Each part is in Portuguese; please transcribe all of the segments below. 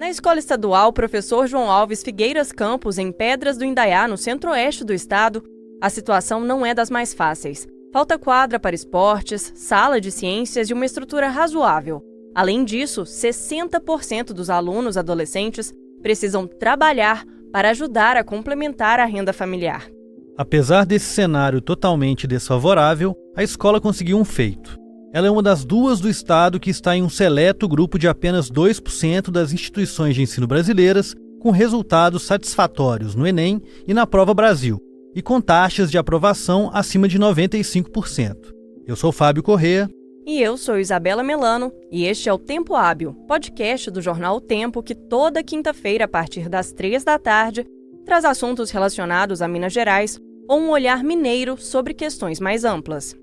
Na escola estadual Professor João Alves Figueiras Campos, em Pedras do Indaiá, no centro-oeste do estado, a situação não é das mais fáceis. Falta quadra para esportes, sala de ciências e uma estrutura razoável. Além disso, 60% dos alunos adolescentes precisam trabalhar para ajudar a complementar a renda familiar. Apesar desse cenário totalmente desfavorável, a escola conseguiu um feito. Ela é uma das duas do estado que está em um seleto grupo de apenas 2% das instituições de ensino brasileiras com resultados satisfatórios no Enem e na Prova Brasil, e com taxas de aprovação acima de 95%. Eu sou Fábio Corrêa. E eu sou Isabela Melano, e este é o Tempo Hábil, podcast do jornal O Tempo, que toda quinta-feira, a partir das 3 da tarde, traz assuntos relacionados a Minas Gerais ou um olhar mineiro sobre questões mais amplas.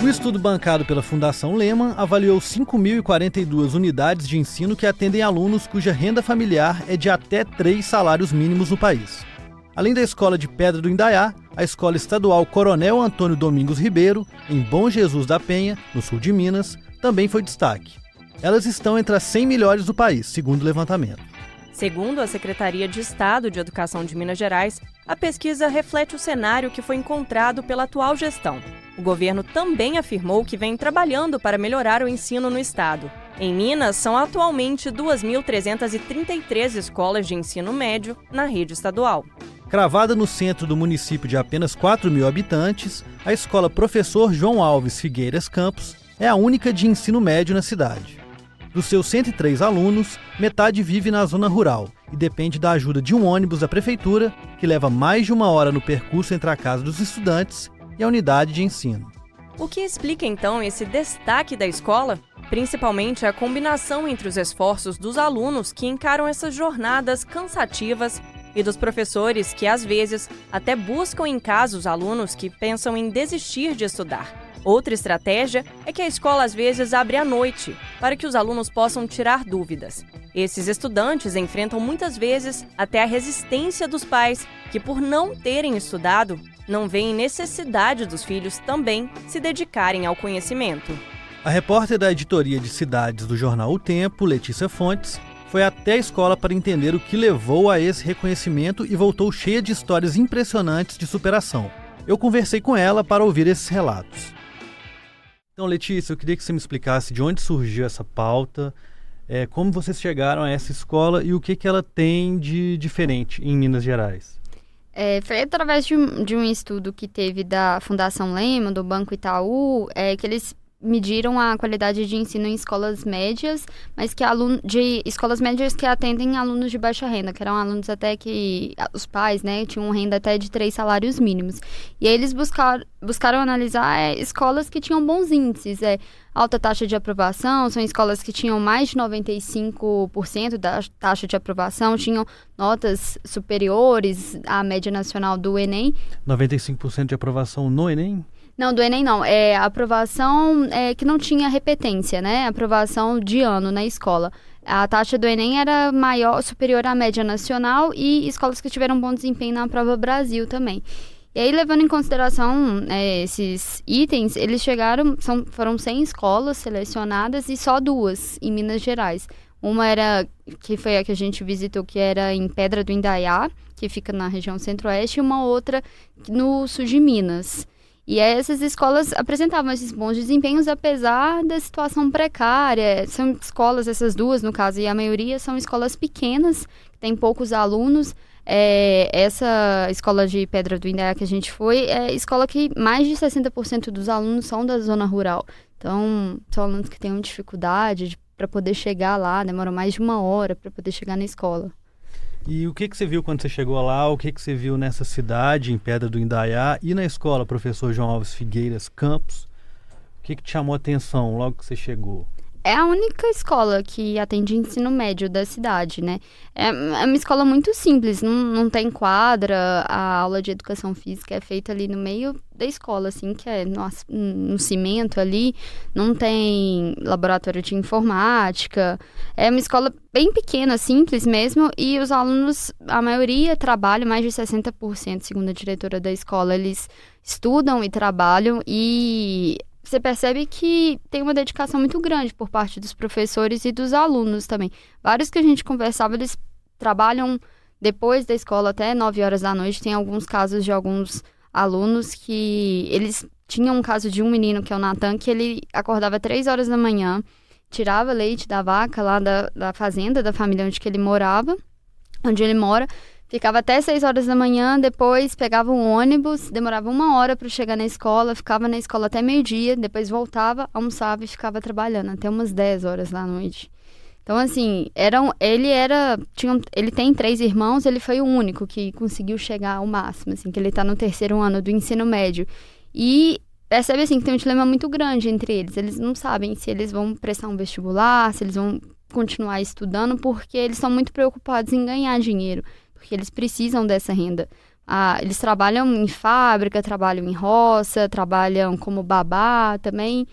O estudo bancado pela Fundação Lehman avaliou 5.042 unidades de ensino que atendem alunos cuja renda familiar é de até 3 salários mínimos no país. Além da escola de Pedra do Indaiá, a escola estadual Coronel Antônio Domingos Ribeiro, em Bom Jesus da Penha, no sul de Minas, também foi destaque. Elas estão entre as 100 melhores do país, segundo o levantamento. Segundo a Secretaria de Estado de Educação de Minas Gerais, a pesquisa reflete o cenário que foi encontrado pela atual gestão. O governo também afirmou que vem trabalhando para melhorar o ensino no estado. Em Minas, são atualmente 2.333 escolas de ensino médio na rede estadual. Cravada no centro do município de apenas 4.000 habitantes, a escola Professor João Alves Figueiras Campos é a única de ensino médio na cidade. Dos seus 103 alunos, metade vive na zona rural e depende da ajuda de um ônibus da prefeitura, que leva mais de 1 hora no percurso entre a casa dos estudantes e a unidade de ensino. O que explica então esse destaque da escola? Principalmente a combinação entre os esforços dos alunos que encaram essas jornadas cansativas e dos professores que, às vezes, até buscam em casa os alunos que pensam em desistir de estudar. Outra estratégia é que a escola às vezes abre à noite, para que os alunos possam tirar dúvidas. Esses estudantes enfrentam muitas vezes até a resistência dos pais, que por não terem estudado, não veem necessidade dos filhos também se dedicarem ao conhecimento. A repórter da editoria de cidades do jornal O Tempo, Letícia Fontes, foi até a escola para entender o que levou a esse reconhecimento e voltou cheia de histórias impressionantes de superação. Eu conversei com ela para ouvir esses relatos. Então, Letícia, eu queria que você me explicasse de onde surgiu essa pauta, como vocês chegaram a essa escola e o que ela tem de diferente em Minas Gerais. Foi através de um estudo que teve da Fundação Lehman, do Banco Itaú, que eles mediram a qualidade de ensino em escolas médias, mas de escolas médias que atendem alunos de baixa renda, que eram alunos até que os pais, tinham renda até de 3 salários mínimos. E aí eles buscaram analisar escolas que tinham bons índices, alta taxa de aprovação, são escolas que tinham mais de 95% da taxa de aprovação, tinham notas superiores à média nacional do Enem. 95% de aprovação no Enem? Não, do Enem não. A aprovação que não tinha repetência, aprovação de ano na escola. A taxa do Enem era superior à média nacional e escolas que tiveram bom desempenho na Prova Brasil também. E aí, levando em consideração esses itens, eles foram 100 escolas selecionadas e só 2 em Minas Gerais. Uma que foi a que a gente visitou, que era em Pedra do Indaiá, que fica na região centro-oeste, e uma outra no sul de Minas. E essas escolas apresentavam esses bons desempenhos, apesar da situação precária. São escolas, essas 2, no caso, e a maioria são escolas pequenas, que têm poucos alunos. Essa escola de Pedra do Indaiá que a gente foi, é escola que mais de 60% dos alunos são da zona rural. Então, são alunos que têm dificuldade para poder chegar lá, demoram mais de 1 hora para poder chegar na escola. E o que você viu quando você chegou lá? O que você viu nessa cidade, em Pedra do Indaiá, e na escola Professor João Alves Figueiras Campos? O que te chamou a atenção logo que você chegou? É a única escola que atende ensino médio da cidade, É uma escola muito simples, não tem quadra, a aula de educação física é feita ali no meio da escola, assim, que é no cimento ali, não tem laboratório de informática, é uma escola bem pequena, simples mesmo, e os alunos, a maioria trabalham, mais de 60%, segundo a diretora da escola, eles estudam e trabalham, e você percebe que tem uma dedicação muito grande por parte dos professores e dos alunos também. Vários que a gente conversava, eles trabalham depois da escola até 9 horas da noite. Tem alguns casos de alguns alunos que eles tinham um caso de um menino, que é o Natan, que ele acordava 3 horas da manhã, tirava leite da vaca lá da fazenda, da família onde ele mora, ficava até 6 horas da manhã, depois pegava um ônibus, demorava 1 hora para chegar na escola, ficava na escola até meio-dia, depois voltava, almoçava e ficava trabalhando até umas 10 horas da noite. Então, assim, ele tem 3 irmãos, ele foi o único que conseguiu chegar ao máximo, assim, que ele está no 3º ano do ensino médio. E percebe, assim, que tem um dilema muito grande entre eles. Eles não sabem se eles vão prestar um vestibular, se eles vão continuar estudando, porque eles estão muito preocupados em ganhar dinheiro, porque eles precisam dessa renda. Eles trabalham em fábrica, trabalham em roça, trabalham como babá também.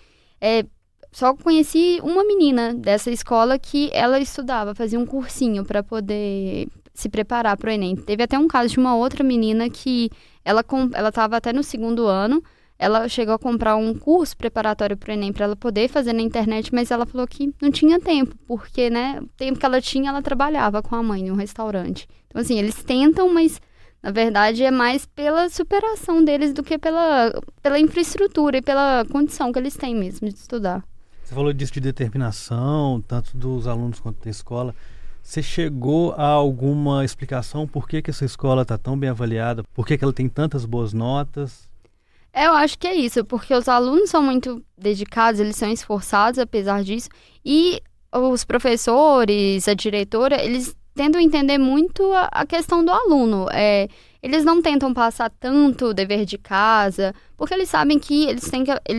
Só conheci uma menina dessa escola que ela estudava, fazia um cursinho para poder se preparar para o Enem. Teve até um caso de uma outra menina que ela estava até no 2º ano, ela chegou a comprar um curso preparatório para o Enem para ela poder fazer na internet, mas ela falou que não tinha tempo, porque, né, o tempo que ela tinha, ela trabalhava com a mãe em um restaurante. Então, assim, eles tentam, mas, na verdade, é mais pela superação deles do que pela infraestrutura e pela condição que eles têm mesmo de estudar. Você falou disso de determinação, tanto dos alunos quanto da escola. Você chegou a alguma explicação por que essa escola está tão bem avaliada? Por que ela tem tantas boas notas? Eu acho que é isso, porque os alunos são muito dedicados, eles são esforçados apesar disso, e os professores, a diretora, eles tentam entender muito a questão do aluno. Eles não tentam passar tanto dever de casa, porque eles sabem que eles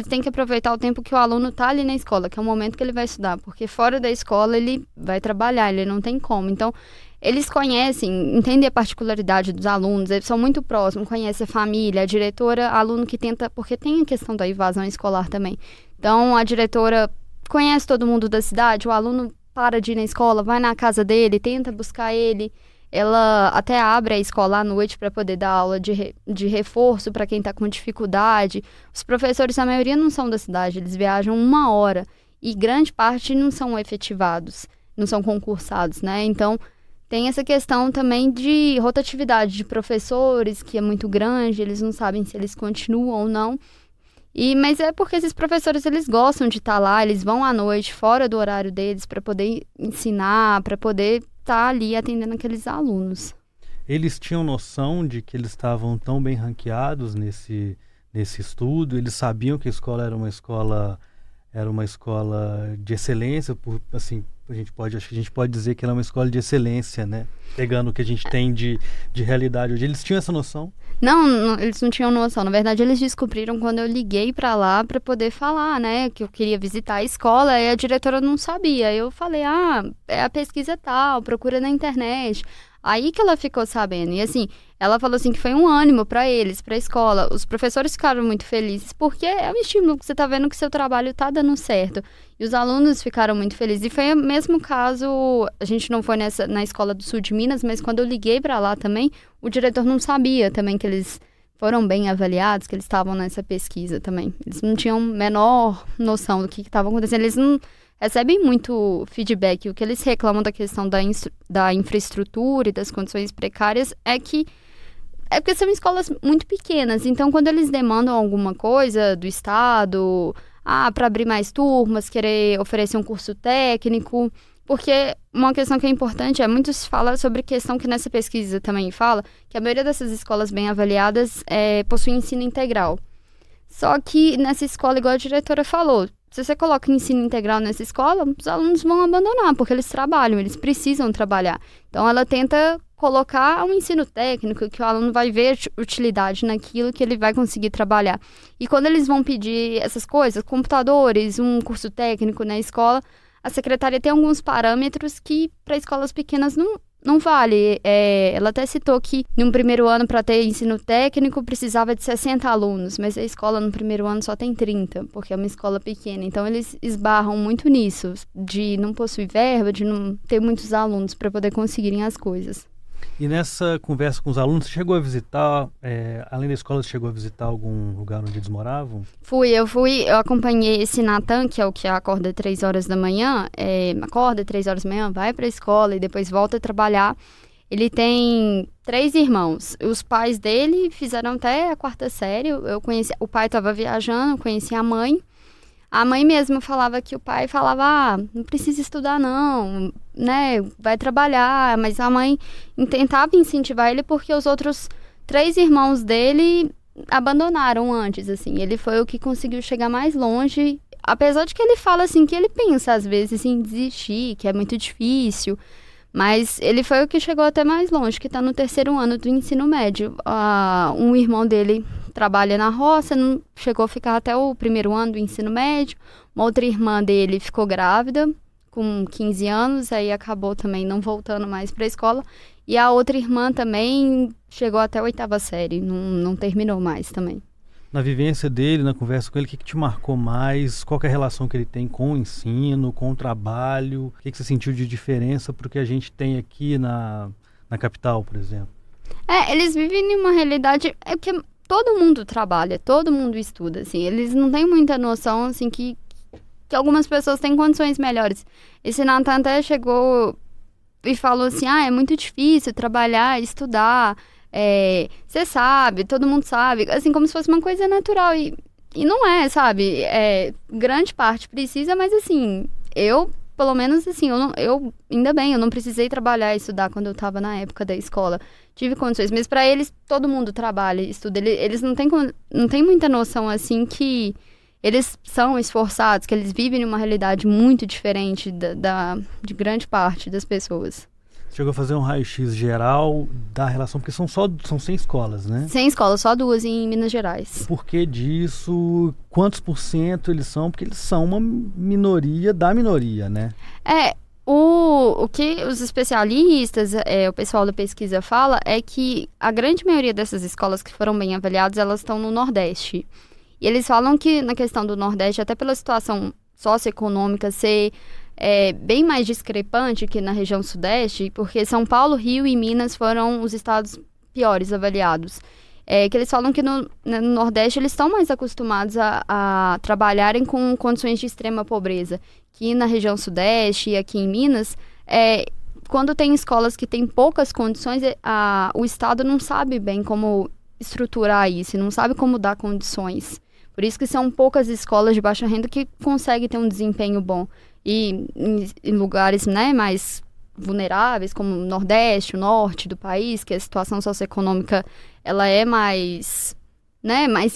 têm que aproveitar o tempo que o aluno está ali na escola, que é o momento que ele vai estudar, porque fora da escola ele vai trabalhar, ele não tem como. Então, eles conhecem, entendem a particularidade dos alunos, eles são muito próximos, conhecem a família, a diretora, aluno que tenta, porque tem a questão da evasão escolar também. Então, a diretora conhece todo mundo da cidade, o aluno para de ir na escola, vai na casa dele, tenta buscar ele. Ela até abre a escola à noite para poder dar aula de reforço para quem está com dificuldade. Os professores, a maioria, não são da cidade, eles viajam 1 hora e grande parte não são efetivados, não são concursados, né? Então, tem essa questão também de rotatividade de professores, que é muito grande, eles não sabem se eles continuam ou não. Mas é porque esses professores, eles gostam de estar lá, eles vão à noite, fora do horário deles, para poder ensinar, para poder estar ali atendendo aqueles alunos. Eles tinham noção de que eles estavam tão bem ranqueados nesse estudo? Eles sabiam que a escola era uma escola de excelência? Assim, acho que a gente pode dizer que ela é uma escola de excelência, né? Pegando o que a gente tem de realidade hoje. Eles tinham essa noção? Não, eles não tinham noção. Na verdade, eles descobriram quando eu liguei para lá para poder falar, né? Que eu queria visitar a escola e a diretora não sabia. Eu falei, é a pesquisa tal, procura na internet. Aí que ela ficou sabendo. E assim, ela falou assim que foi um ânimo para eles, para a escola. Os professores ficaram muito felizes, porque é um estímulo que você tá vendo que seu trabalho tá dando certo. E os alunos ficaram muito felizes. E foi o mesmo caso, a gente não foi na escola do sul de Minas, mas quando eu liguei para lá também, o diretor não sabia também que eles foram bem avaliados, que eles estavam nessa pesquisa também. Eles não tinham a menor noção do que estava acontecendo. Eles não recebem muito feedback. O que eles reclamam da questão da infraestrutura e das condições precárias é porque são escolas muito pequenas. Então, quando eles demandam alguma coisa do Estado, para abrir mais turmas, querer oferecer um curso técnico, porque uma questão que é importante muito se fala sobre questão que nessa pesquisa também fala, que a maioria dessas escolas bem avaliadas possui ensino integral. Só que nessa escola, igual a diretora falou, se você coloca ensino integral nessa escola, os alunos vão abandonar, porque eles trabalham, eles precisam trabalhar. Então, ela tenta colocar um ensino técnico, que o aluno vai ver utilidade naquilo que ele vai conseguir trabalhar. E quando eles vão pedir essas coisas, computadores, um curso técnico na escola, a secretaria tem alguns parâmetros que para escolas pequenas não vale. Ela até citou que no primeiro ano, para ter ensino técnico, precisava de 60 alunos, mas a escola no primeiro ano só tem 30, porque é uma escola pequena. Então, eles esbarram muito nisso, de não possuir verba, de não ter muitos alunos para poder conseguirem as coisas. E nessa conversa com os alunos, você chegou a visitar, além da escola, você chegou a visitar algum lugar onde eles moravam? Eu acompanhei esse Natan, que é o que acorda 3 horas da manhã, acorda 3 horas da manhã, vai para a escola e depois volta a trabalhar. Ele tem 3 irmãos. Os pais dele fizeram até a 4ª série. Eu conheci, o pai estava viajando, eu conheci a mãe. A mãe mesmo falava que o pai falava, não precisa estudar não, né, vai trabalhar. Mas a mãe tentava incentivar ele porque os outros 3 irmãos dele abandonaram antes, assim. Ele foi o que conseguiu chegar mais longe, apesar de que ele fala, assim, que ele pensa às vezes em desistir, que é muito difícil. Mas ele foi o que chegou até mais longe, que está no 3º ano do ensino médio. Um irmão dele trabalha na roça, não chegou a ficar até o 1º ano do ensino médio. Uma outra irmã dele ficou grávida com 15 anos, aí acabou também não voltando mais para a escola. E a outra irmã também chegou até a 8ª série, não terminou mais também. Na vivência dele, na conversa com ele, o que te marcou mais? Qual que é a relação que ele tem com o ensino, com o trabalho? O que você sentiu de diferença para o que a gente tem aqui na capital, por exemplo? Eles vivem em uma realidade que todo mundo trabalha, todo mundo estuda, assim. Eles não têm muita noção, assim, que algumas pessoas têm condições melhores. Esse Natan até chegou e falou assim, é muito difícil trabalhar, estudar. Você sabe, todo mundo sabe, assim, como se fosse uma coisa natural, e não é, sabe, grande parte precisa, mas assim, eu, pelo menos assim, eu ainda bem, eu não precisei trabalhar e estudar quando eu tava na época da escola, tive condições, mas pra eles, todo mundo trabalha e estuda, eles não têm muita noção, assim, que eles são esforçados, que eles vivem numa realidade muito diferente de grande parte das pessoas. Chegou a fazer um raio-x geral da relação, porque são 100 escolas, né? 100 escolas, só 2 em Minas Gerais. Por que disso? Quantos % eles são? Porque eles são uma minoria da minoria, né? O que os especialistas, o pessoal da pesquisa fala, é que a grande maioria dessas escolas que foram bem avaliadas, elas estão no Nordeste. E eles falam que na questão do Nordeste, até pela situação socioeconômica ser bem mais discrepante que na região Sudeste, porque São Paulo, Rio e Minas foram os estados piores avaliados. Que eles falam que no Nordeste eles estão mais acostumados a trabalharem com condições de extrema pobreza, que na região Sudeste e aqui em Minas, quando tem escolas que têm poucas condições, o Estado não sabe bem como estruturar isso, não sabe como dar condições. Por isso que são poucas escolas de baixa renda que conseguem ter um desempenho bom. E em lugares, né, mais vulneráveis, como o Nordeste, o Norte do país, que a situação socioeconômica ela é mais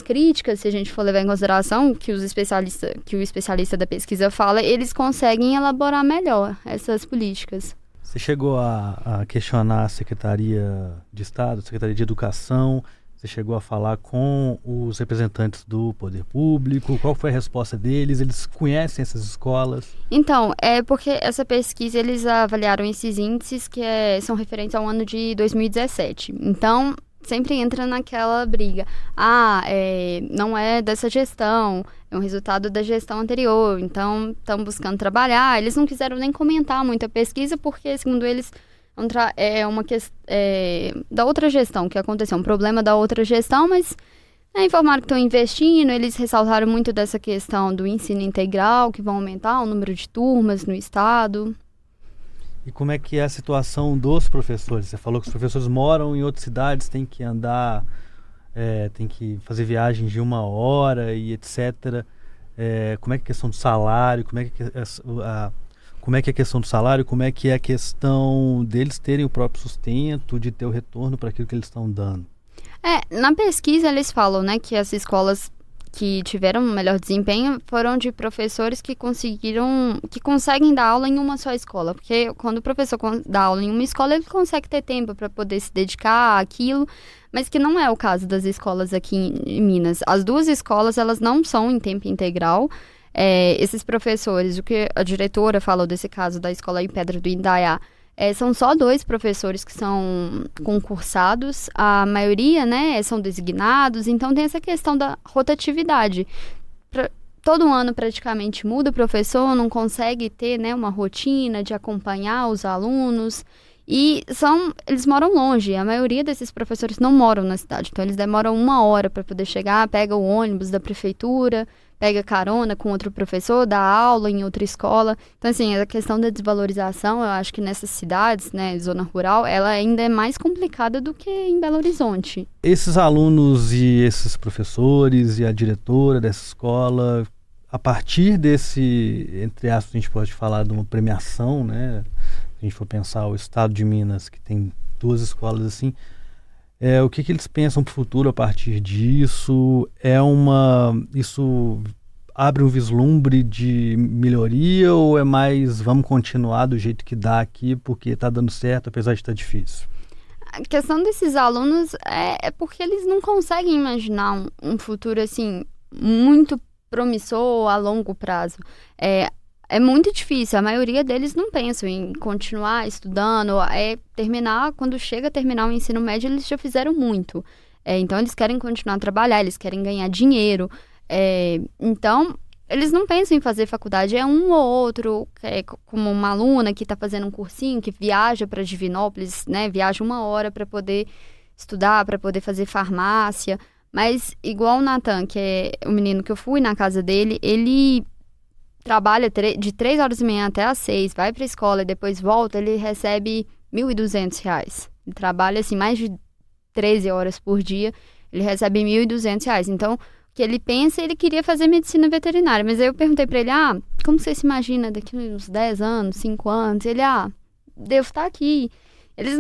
crítica, se a gente for levar em consideração que o especialista da pesquisa fala, eles conseguem elaborar melhor essas políticas. Você chegou a questionar a Secretaria de Estado, a Secretaria de Educação? Você chegou a falar com os representantes do poder público? Qual foi a resposta deles? Eles conhecem essas escolas? Então, porque essa pesquisa, eles avaliaram esses índices que são referentes ao ano de 2017. Então, sempre entra naquela briga. Não é dessa gestão, é um resultado da gestão anterior. Então, estão buscando trabalhar. Eles não quiseram nem comentar muito a pesquisa, porque, segundo eles, é uma questão da outra gestão que aconteceu, um problema da outra gestão, mas informaram que estão investindo. Eles ressaltaram muito dessa questão do ensino integral, que vão aumentar o número de turmas no estado. E como é que é a situação dos professores? Você falou que os professores moram em outras cidades, tem que andar, tem que fazer viagens de 1 hora e etc. Como é que é a questão do salário? Como é que é a questão do salário? Como é que é a questão deles terem o próprio sustento, de ter o retorno para aquilo que eles estão dando? Na pesquisa eles falam, né, que as escolas que tiveram um melhor desempenho foram de professores que conseguem dar aula em uma só escola. Porque quando o professor dá aula em uma escola, ele consegue ter tempo para poder se dedicar àquilo, mas que não é o caso das escolas aqui em Minas. As 2 escolas, elas não são em tempo integral. Esses professores, o que a diretora falou desse caso da escola em Pedra do Indaiá, são só 2 professores que são concursados, a maioria, né, são designados, então tem essa questão da rotatividade. Todo ano praticamente muda o professor, não consegue ter, né, uma rotina de acompanhar os alunos, E eles moram longe, a maioria desses professores não moram na cidade, então eles demoram 1 hora para poder chegar, pega o ônibus da prefeitura, pega carona com outro professor, dá aula em outra escola. Então, assim, a questão da desvalorização, eu acho que nessas cidades, né, zona rural, ela ainda é mais complicada do que em Belo Horizonte. Esses alunos e esses professores e a diretora dessa escola, a partir desse, entre aspas, a gente pode falar de uma premiação, né? Se a gente for pensar o estado de Minas, que tem 2 escolas assim, o que eles pensam para o futuro a partir disso? Isso abre um vislumbre de melhoria ou é mais vamos continuar do jeito que dá aqui porque está dando certo, apesar de estar difícil? A questão desses alunos é porque eles não conseguem imaginar um futuro assim muito promissor a longo prazo. É muito difícil, a maioria deles não pensam em continuar estudando, quando chega a terminar o ensino médio, eles já fizeram muito. Então, eles querem continuar a trabalhar, eles querem ganhar dinheiro. Então, eles não pensam em fazer faculdade, é um ou outro, como uma aluna que está fazendo um cursinho, que viaja para Divinópolis, né, viaja 1 hora para poder estudar, para poder fazer farmácia. Mas, igual o Nathan, que é o menino que eu fui na casa dele, ele trabalha de 3h30 até às 6, vai para a escola e depois volta, ele recebe R$1.200. Ele trabalha assim mais de 13 horas por dia, ele recebe R$1.200. Então, o que ele pensa, ele queria fazer medicina veterinária. Mas aí eu perguntei para ele, como você se imagina daqui uns 10 anos, 5 anos? Ele, devo estar aqui. Eles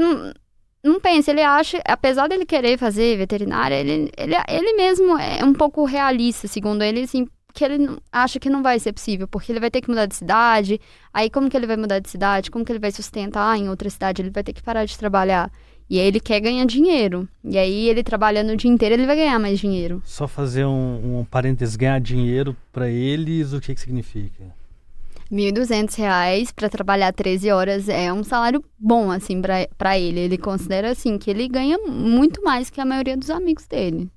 não pensam, ele acha, apesar dele querer fazer veterinária, ele mesmo é um pouco realista, segundo ele, assim, que ele acha que não vai ser possível, porque ele vai ter que mudar de cidade, aí como que ele vai mudar de cidade, como que ele vai sustentar em outra cidade, ele vai ter que parar de trabalhar, e aí ele quer ganhar dinheiro, e aí ele trabalhando o dia inteiro, ele vai ganhar mais dinheiro. Só fazer um parênteses, ganhar dinheiro para eles, o que significa? R$1.200 para trabalhar 13 horas é um salário bom, assim, para ele, ele considera, assim, que ele ganha muito mais que a maioria dos amigos dele,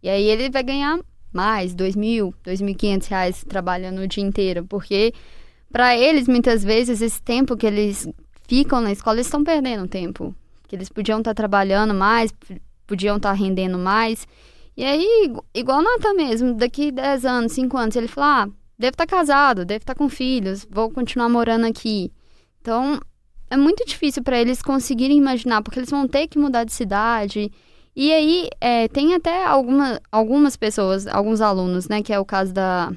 e aí ele vai ganhar mais, R$2.000, R$2.500 trabalhando o dia inteiro, porque para eles, muitas vezes, esse tempo que eles ficam na escola, eles estão perdendo tempo, que eles podiam estar trabalhando mais, podiam estar rendendo mais, e aí, igual o Nathan mesmo, daqui 10 anos, 5 anos, ele fala, devo estar casado, devo estar com filhos, vou continuar morando aqui. Então, é muito difícil para eles conseguirem imaginar, porque eles vão ter que mudar de cidade. E aí, tem até algumas pessoas, alguns alunos, né, que é o caso da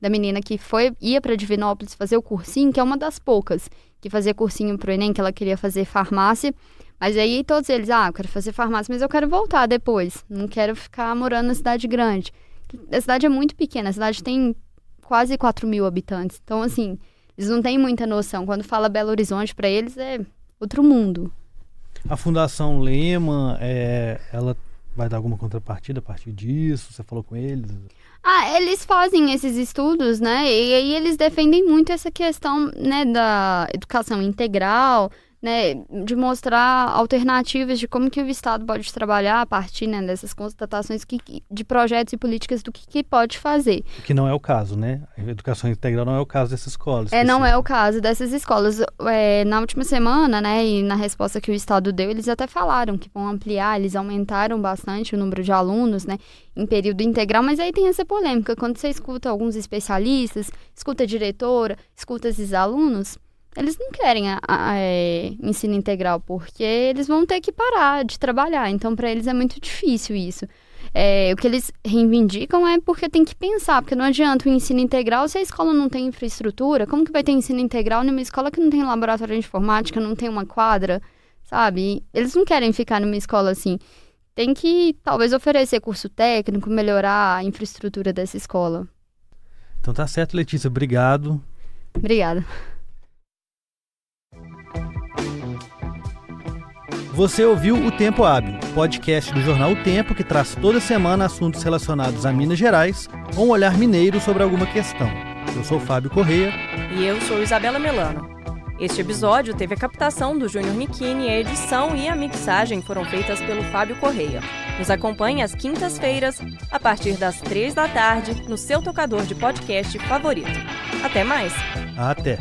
menina que ia para Divinópolis fazer o cursinho, que é uma das poucas que fazia cursinho pro Enem, que ela queria fazer farmácia. Mas aí todos eles, eu quero fazer farmácia, mas eu quero voltar depois. Não quero ficar morando na cidade grande. A cidade é muito pequena, a cidade tem quase 4.000 habitantes. Então, assim, eles não têm muita noção. Quando fala Belo Horizonte, para eles é outro mundo. A Fundação Lehman, ela vai dar alguma contrapartida a partir disso? Você falou com eles? Eles fazem esses estudos, né? E aí eles defendem muito essa questão, né, da educação integral, né, de mostrar alternativas de como que o Estado pode trabalhar a partir, né, dessas constatações de projetos e políticas do que pode fazer. Que não é o caso, né? A educação integral não é o caso dessas escolas. Não é o caso dessas escolas. Na última semana, né, e na resposta que o Estado deu, eles até falaram que vão ampliar, eles aumentaram bastante o número de alunos, né, em período integral, mas aí tem essa polêmica. Quando você escuta alguns especialistas, escuta a diretora, escuta esses alunos, eles não querem ensino integral, porque eles vão ter que parar de trabalhar. Então, para eles é muito difícil isso. O que eles reivindicam é porque tem que pensar, porque não adianta o ensino integral se a escola não tem infraestrutura. Como que vai ter ensino integral numa escola que não tem laboratório de informática, não tem uma quadra, sabe? Eles não querem ficar numa escola assim. Tem que, talvez, oferecer curso técnico, melhorar a infraestrutura dessa escola. Então tá certo, Letícia. Obrigado. Obrigada. Você ouviu o Tempo Hábil, podcast do jornal O Tempo que traz toda semana assuntos relacionados a Minas Gerais com um olhar mineiro sobre alguma questão. Eu sou Fábio Correia. E eu sou Isabela Melano. Este episódio teve a captação do Júnior Michini, a edição e a mixagem foram feitas pelo Fábio Correia. Nos acompanhe às quintas-feiras, a partir das 3 da tarde, no seu tocador de podcast favorito. Até mais! Até!